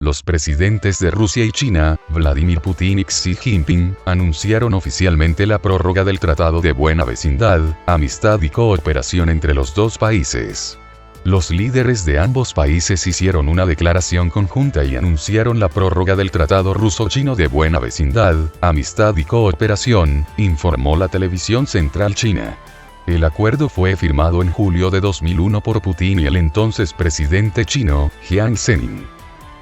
Los presidentes de Rusia y China, Vladimir Putin y Xi Jinping, anunciaron oficialmente la prórroga del Tratado de Buena Vecindad, Amistad y Cooperación entre los dos países. Los líderes de ambos países hicieron una declaración conjunta y anunciaron la prórroga del Tratado Ruso-Chino de Buena Vecindad, Amistad y Cooperación, informó la televisión central china. El acuerdo fue firmado en julio de 2001 por Putin y el entonces presidente chino, Jiang Zemin.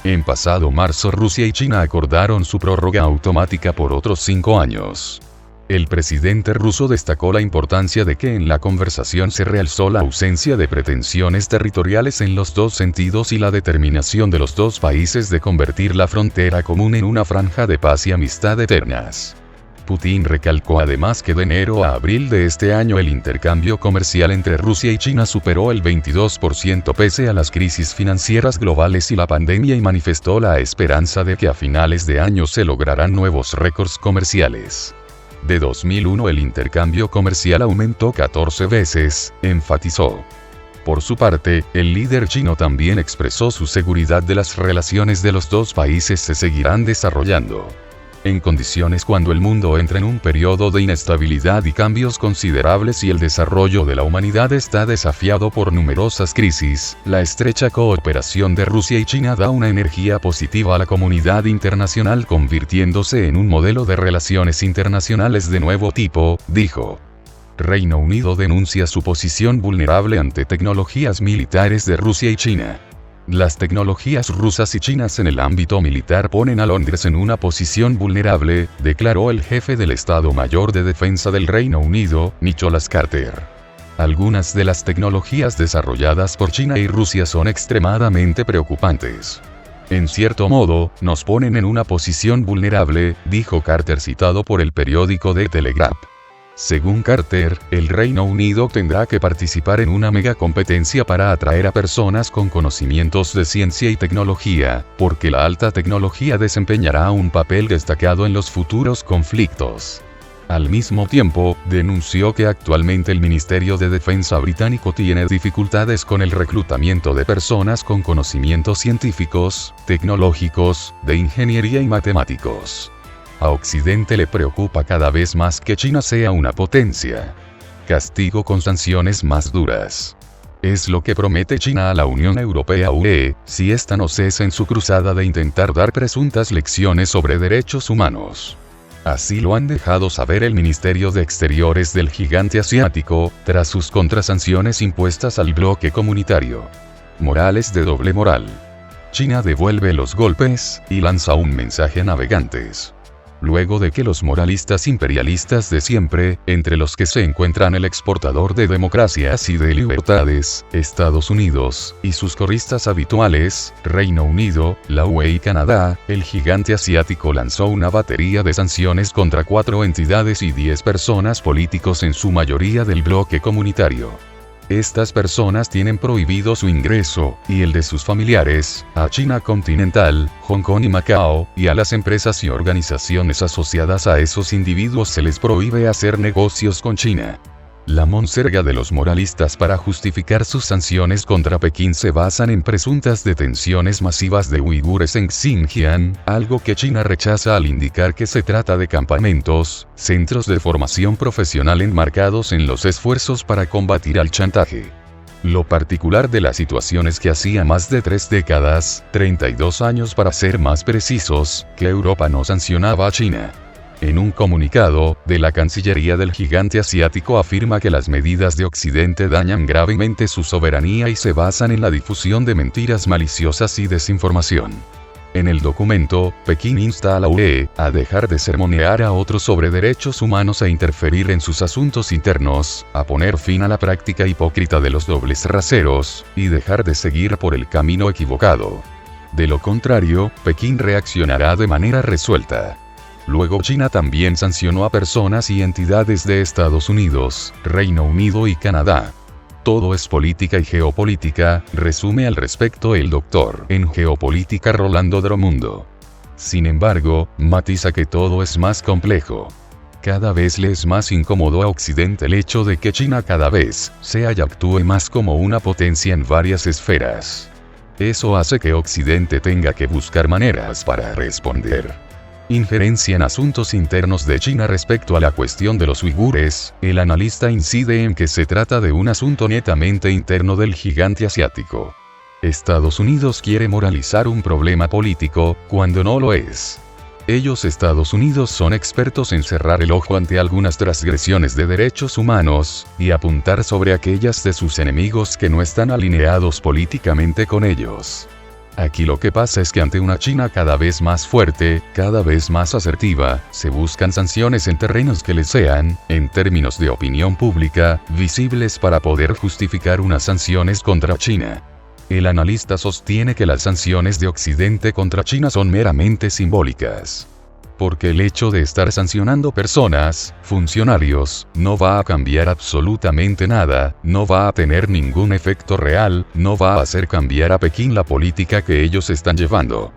En pasado marzo Rusia y China acordaron su prórroga automática por otros 5 años. El presidente ruso destacó la importancia de que en la conversación se realzó la ausencia de pretensiones territoriales en los dos sentidos y la determinación de los dos países de convertir la frontera común en una franja de paz y amistad eternas. Putin recalcó además que de enero a abril de este año el intercambio comercial entre Rusia y China superó el 22% pese a las crisis financieras globales y la pandemia y manifestó la esperanza de que a finales de año se lograrán nuevos récords comerciales. De 2001 el intercambio comercial aumentó 14 veces, enfatizó. Por su parte, el líder chino también expresó su seguridad de las relaciones de los dos países se seguirán desarrollando. En condiciones cuando el mundo entra en un periodo de inestabilidad y cambios considerables y el desarrollo de la humanidad está desafiado por numerosas crisis, la estrecha cooperación de Rusia y China da una energía positiva a la comunidad internacional convirtiéndose en un modelo de relaciones internacionales de nuevo tipo, dijo. Reino Unido denuncia su posición vulnerable ante tecnologías militares de Rusia y China. Las tecnologías rusas y chinas en el ámbito militar ponen a Londres en una posición vulnerable, declaró el jefe del Estado Mayor de Defensa del Reino Unido, Nicholas Carter. Algunas de las tecnologías desarrolladas por China y Rusia son extremadamente preocupantes. En cierto modo, nos ponen en una posición vulnerable, dijo Carter citado por el periódico The Telegraph. Según Carter, el Reino Unido tendrá que participar en una mega competencia para atraer a personas con conocimientos de ciencia y tecnología, porque la alta tecnología desempeñará un papel destacado en los futuros conflictos. Al mismo tiempo, denunció que actualmente el Ministerio de Defensa británico tiene dificultades con el reclutamiento de personas con conocimientos científicos, tecnológicos, de ingeniería y matemáticos. A Occidente le preocupa cada vez más que China sea una potencia. Castigo con sanciones más duras. Es lo que promete China a la Unión Europea (UE), si ésta no cesa en su cruzada de intentar dar presuntas lecciones sobre derechos humanos. Así lo han dejado saber el Ministerio de Exteriores del gigante asiático, tras sus contrasanciones impuestas al bloque comunitario. Morales de doble moral. China devuelve los golpes, y lanza un mensaje a navegantes. Luego de que los moralistas imperialistas de siempre, entre los que se encuentran el exportador de democracias y de libertades, Estados Unidos, y sus coristas habituales, Reino Unido, la UE y Canadá, el gigante asiático lanzó una batería de sanciones contra 4 entidades y 10 personas políticos en su mayoría del bloque comunitario. Estas personas tienen prohibido su ingreso, y el de sus familiares, a China continental, Hong Kong y Macao, y a las empresas y organizaciones asociadas a esos individuos se les prohíbe hacer negocios con China. La monserga de los moralistas para justificar sus sanciones contra Pekín se basan en presuntas detenciones masivas de uigures en Xinjiang, algo que China rechaza al indicar que se trata de campamentos, centros de formación profesional enmarcados en los esfuerzos para combatir al chantaje. Lo particular de la situación es que hacía más de 3 décadas, 32 años para ser más precisos, que Europa no sancionaba a China. En un comunicado, de la Cancillería del gigante asiático afirma que las medidas de Occidente dañan gravemente su soberanía y se basan en la difusión de mentiras maliciosas y desinformación. En el documento, Pekín insta a la UE a dejar de sermonear a otros sobre derechos humanos e interferir en sus asuntos internos, a poner fin a la práctica hipócrita de los dobles raseros, y dejar de seguir por el camino equivocado. De lo contrario, Pekín reaccionará de manera resuelta. Luego China también sancionó a personas y entidades de Estados Unidos, Reino Unido y Canadá. Todo es política y geopolítica, resume al respecto el doctor en geopolítica Rolando Dromundo. Sin embargo, matiza que todo es más complejo. Cada vez le es más incómodo a Occidente el hecho de que China cada vez sea y actúe más como una potencia en varias esferas. Eso hace que Occidente tenga que buscar maneras para responder. Injerencia en asuntos internos de China. Respecto a la cuestión de los uigures, el analista incide en que se trata de un asunto netamente interno del gigante asiático. Estados Unidos quiere moralizar un problema político, cuando no lo es. Estados Unidos son expertos en cerrar el ojo ante algunas transgresiones de derechos humanos, y apuntar sobre aquellas de sus enemigos que no están alineados políticamente con ellos. Aquí lo que pasa es que ante una China cada vez más fuerte, cada vez más asertiva, se buscan sanciones en terrenos que les sean, en términos de opinión pública, visibles para poder justificar unas sanciones contra China. El analista sostiene que las sanciones de Occidente contra China son meramente simbólicas. Porque el hecho de estar sancionando personas, funcionarios, no va a cambiar absolutamente nada, no va a tener ningún efecto real, no va a hacer cambiar a Pekín la política que ellos están llevando.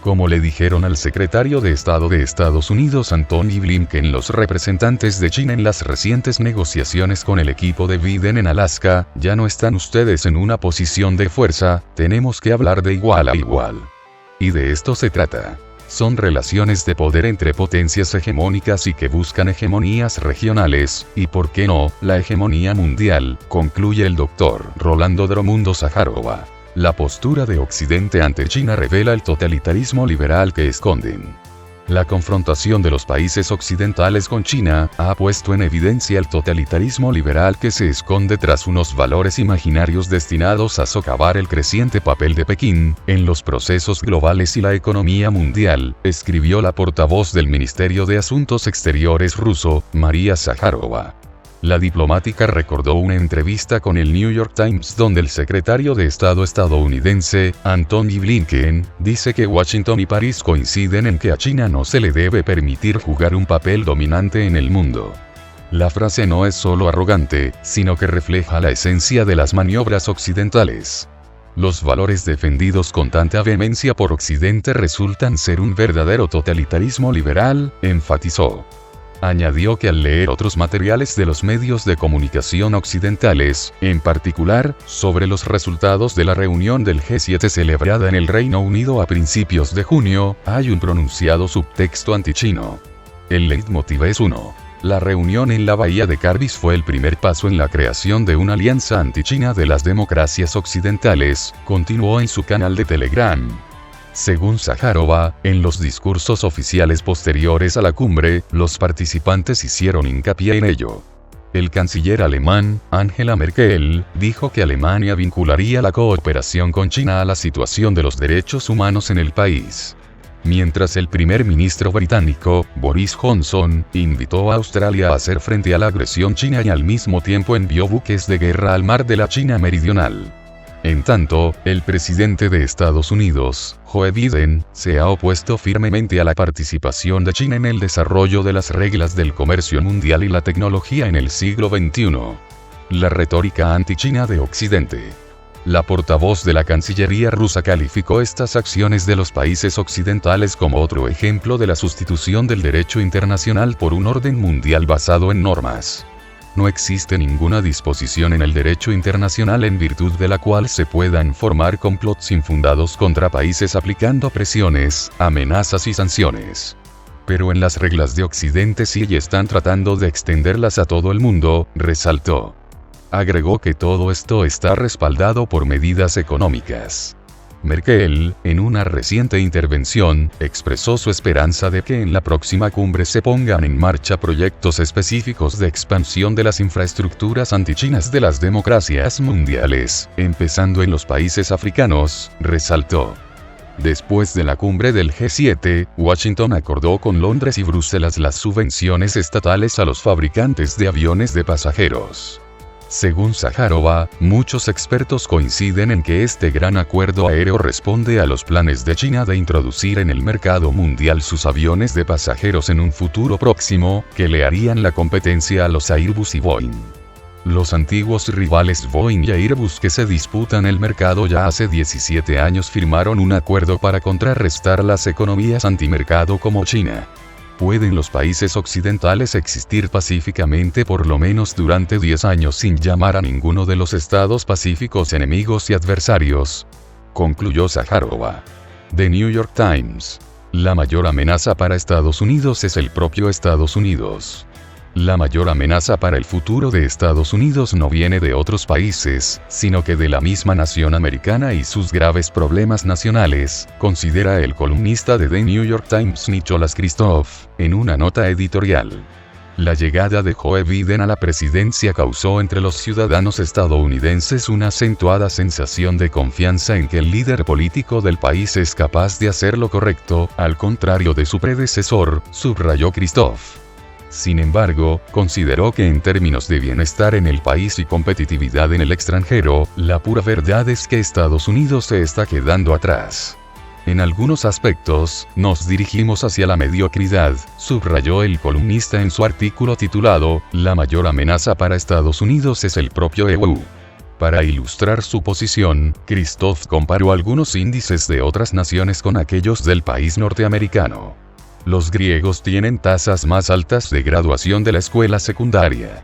Como le dijeron al secretario de Estado de Estados Unidos Antony Blinken los representantes de China en las recientes negociaciones con el equipo de Biden en Alaska, ya no están ustedes en una posición de fuerza, tenemos que hablar de igual a igual. Y de esto se trata. Son relaciones de poder entre potencias hegemónicas y que buscan hegemonías regionales, y por qué no, la hegemonía mundial, concluye el doctor Rolando Dromundo Zaharova. La postura de Occidente ante China revela el totalitarismo liberal que esconden. La confrontación de los países occidentales con China ha puesto en evidencia el totalitarismo liberal que se esconde tras unos valores imaginarios destinados a socavar el creciente papel de Pekín en los procesos globales y la economía mundial, escribió la portavoz del Ministerio de Asuntos Exteriores ruso, María Zaharova. La diplomática recordó una entrevista con el New York Times donde el secretario de Estado estadounidense, Antony Blinken, dice que Washington y París coinciden en que a China no se le debe permitir jugar un papel dominante en el mundo. La frase no es solo arrogante, sino que refleja la esencia de las maniobras occidentales. Los valores defendidos con tanta vehemencia por Occidente resultan ser un verdadero totalitarismo liberal, enfatizó. Añadió que al leer otros materiales de los medios de comunicación occidentales, en particular, sobre los resultados de la reunión del G7 celebrada en el Reino Unido a principios de junio, hay un pronunciado subtexto antichino. El leitmotiv es 1. La reunión en la bahía de Cardiff fue el primer paso en la creación de una alianza antichina de las democracias occidentales, continuó en su canal de Telegram. Según Zaharova, en los discursos oficiales posteriores a la cumbre, los participantes hicieron hincapié en ello. El canciller alemán, Angela Merkel, dijo que Alemania vincularía la cooperación con China a la situación de los derechos humanos en el país. Mientras el primer ministro británico, Boris Johnson, invitó a Australia a hacer frente a la agresión china y al mismo tiempo envió buques de guerra al mar de la China meridional. En tanto, el presidente de Estados Unidos, Joe Biden, se ha opuesto firmemente a la participación de China en el desarrollo de las reglas del comercio mundial y la tecnología en el siglo XXI. La retórica anti-China de Occidente. La portavoz de la Cancillería rusa calificó estas acciones de los países occidentales como otro ejemplo de la sustitución del derecho internacional por un orden mundial basado en normas. No existe ninguna disposición en el derecho internacional en virtud de la cual se puedan formar complots infundados contra países aplicando presiones, amenazas y sanciones. Pero en las reglas de Occidente sí están tratando de extenderlas a todo el mundo, resaltó. Agregó que todo esto está respaldado por medidas económicas. Merkel, en una reciente intervención, expresó su esperanza de que en la próxima cumbre se pongan en marcha proyectos específicos de expansión de las infraestructuras antichinas de las democracias mundiales, empezando en los países africanos, resaltó. Después de la cumbre del G7, Washington acordó con Londres y Bruselas las subvenciones estatales a los fabricantes de aviones de pasajeros. Según Zaharova, muchos expertos coinciden en que este gran acuerdo aéreo responde a los planes de China de introducir en el mercado mundial sus aviones de pasajeros en un futuro próximo, que le harían la competencia a los Airbus y Boeing. Los antiguos rivales Boeing y Airbus que se disputan el mercado ya hace 17 años firmaron un acuerdo para contrarrestar las economías antimercado como China. ¿Pueden los países occidentales existir pacíficamente por lo menos durante 10 años sin llamar a ninguno de los estados pacíficos enemigos y adversarios? concluyó Zaharova. The New York Times. La mayor amenaza para Estados Unidos es el propio Estados Unidos. La mayor amenaza para el futuro de Estados Unidos no viene de otros países, sino que de la misma nación americana y sus graves problemas nacionales, considera el columnista de The New York Times Nicholas Kristof, en una nota editorial. La llegada de Joe Biden a la presidencia causó entre los ciudadanos estadounidenses una acentuada sensación de confianza en que el líder político del país es capaz de hacer lo correcto, al contrario de su predecesor, subrayó Kristof. Sin embargo, consideró que en términos de bienestar en el país y competitividad en el extranjero, la pura verdad es que Estados Unidos se está quedando atrás. En algunos aspectos, nos dirigimos hacia la mediocridad, subrayó el columnista en su artículo titulado, La mayor amenaza para Estados Unidos es el propio EU. Para ilustrar su posición, Kristof comparó algunos índices de otras naciones con aquellos del país norteamericano. Los griegos tienen tasas más altas de graduación de la escuela secundaria.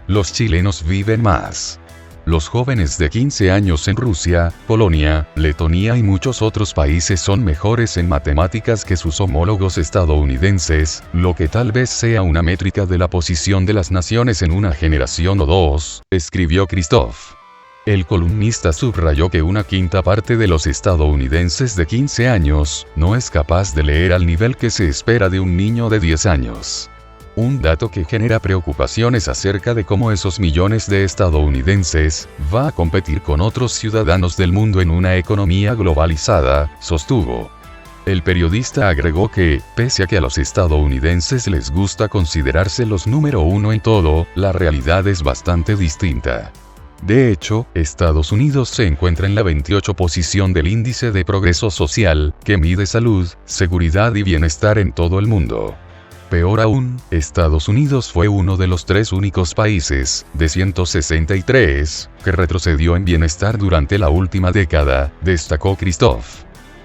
Los chilenos viven más. Los jóvenes de 15 años en Rusia, Polonia, Letonia y muchos otros países son mejores en matemáticas que sus homólogos estadounidenses, lo que tal vez sea una métrica de la posición de las naciones en una generación o dos, escribió Kristof. El columnista subrayó que una quinta parte de los estadounidenses de 15 años no es capaz de leer al nivel que se espera de un niño de 10 años. Un dato que genera preocupaciones acerca de cómo esos millones de estadounidenses va a competir con otros ciudadanos del mundo en una economía globalizada, sostuvo. El periodista agregó que, pese a que a los estadounidenses les gusta considerarse los número uno en todo, la realidad es bastante distinta. De hecho, Estados Unidos se encuentra en la 28ª posición del Índice de Progreso Social, que mide salud, seguridad y bienestar en todo el mundo. Peor aún, Estados Unidos fue uno de los 3 únicos países, de 163, que retrocedió en bienestar durante la última década, destacó Kristof.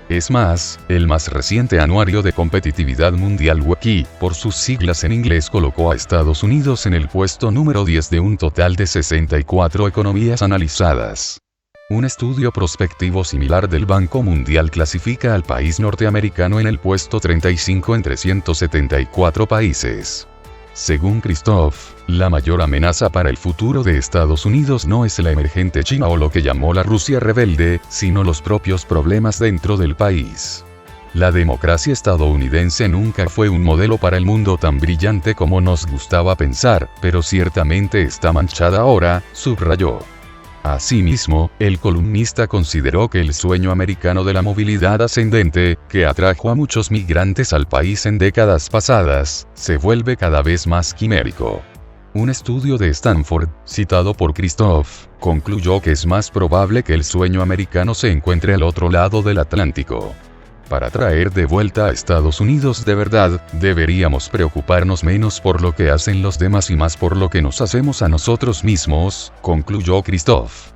Es más, el más reciente anuario de competitividad mundial WECI, por sus siglas en inglés, colocó a Estados Unidos en el puesto número 10 de un total de 64 economías analizadas. Un estudio prospectivo similar del Banco Mundial clasifica al país norteamericano en el puesto 35 entre 174 países. Según Kristof, la mayor amenaza para el futuro de Estados Unidos no es la emergente China o lo que llamó la Rusia rebelde, sino los propios problemas dentro del país. La democracia estadounidense nunca fue un modelo para el mundo tan brillante como nos gustaba pensar, pero ciertamente está manchada ahora, subrayó. Asimismo, el columnista consideró que el sueño americano de la movilidad ascendente, que atrajo a muchos migrantes al país en décadas pasadas, se vuelve cada vez más quimérico. Un estudio de Stanford, citado por Kristof, concluyó que es más probable que el sueño americano se encuentre al otro lado del Atlántico. Para traer de vuelta a Estados Unidos de verdad, deberíamos preocuparnos menos por lo que hacen los demás y más por lo que nos hacemos a nosotros mismos, concluyó Kristof.